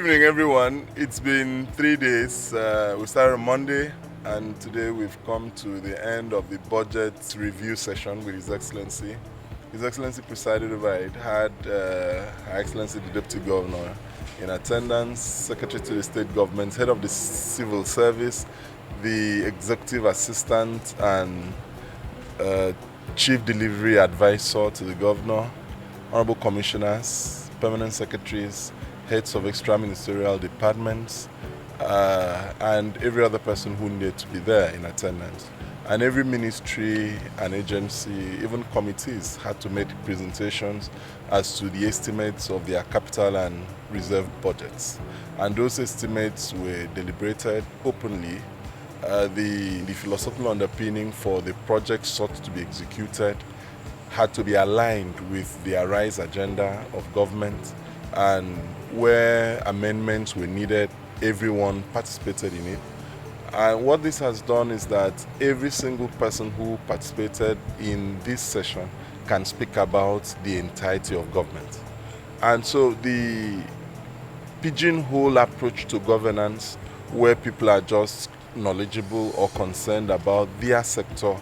evening, everyone. It's been 3 days. We started on Monday, and today we've come to the end of the budget review session with His Excellency. His Excellency presided over it, had Her Excellency the Deputy Governor in attendance, Secretary to the State Government, Head of the Civil Service, the Executive Assistant and Chief Delivery Advisor to the Governor, Honorable Commissioners, Permanent Secretaries, Heads of extra-ministerial departments, and every other person who needed to be there in attendance. And every ministry and agency, even committees, had to make presentations as to the estimates of their capital and reserve budgets. And those estimates were deliberated openly. The philosophical underpinning for the projects sought to be executed had to be aligned with the ARISE agenda of government, and where amendments were needed, everyone participated in it. And what this has done is that every single person who participated in this session can speak about the entirety of government. And so the pigeonhole approach to governance, where people are just knowledgeable or concerned about their sector,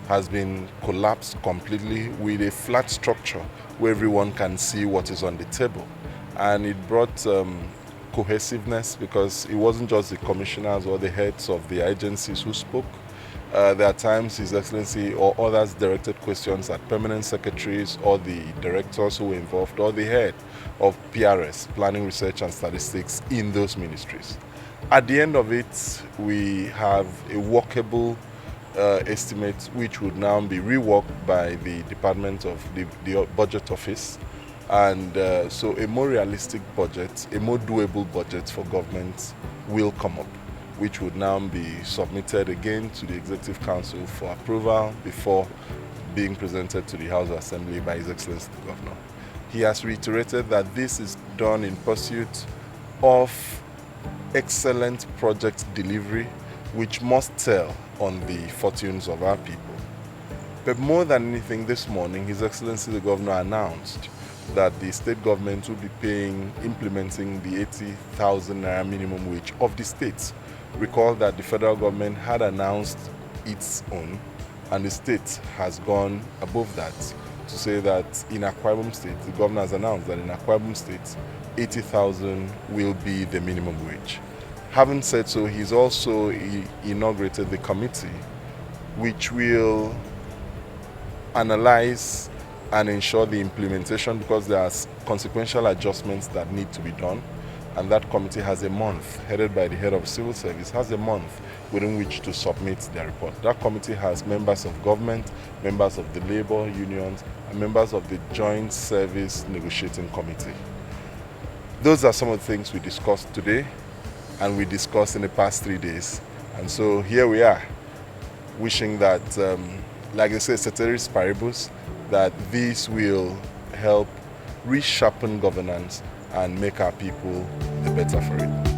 has been collapsed completely with a flat structure where everyone can see what is on the table. And it brought cohesiveness, because it wasn't just the commissioners or the heads of the agencies who spoke. There are times His Excellency or others directed questions at permanent secretaries or the directors who were involved, or the head of PRS, Planning, Research and Statistics, in those ministries. At the end of it, we have a workable estimate which would now be reworked by the Department of the Budget Office. And so a more realistic budget, a more doable budget for government will come up, which would now be submitted again to the Executive Council for approval before being presented to the House of Assembly by His Excellency the Governor. He has reiterated that this is done in pursuit of excellent project delivery, which must tell on the fortunes of our people. But more than anything, this morning, His Excellency the Governor announced that the state government will be implementing the 80,000 naira minimum wage of the states. Recall that the federal government had announced its own, and the state has gone above that to say that in Akwa Ibom State, the governor has announced that in Akwa Ibom State, 80,000 will be the minimum wage. Having said so, he's also inaugurated the committee which will analyze and ensure the implementation, because there are consequential adjustments that need to be done. And that committee has a month, headed by the head of civil service, has a month within which to submit their report. That committee has members of government, members of the labor unions, and members of the Joint Service Negotiating Committee. Those are some of the things we discussed today, and we discussed in the past 3 days. And so here we are, wishing that, like they say, ceteris paribus, that this will help resharpen governance and make our people the better for it.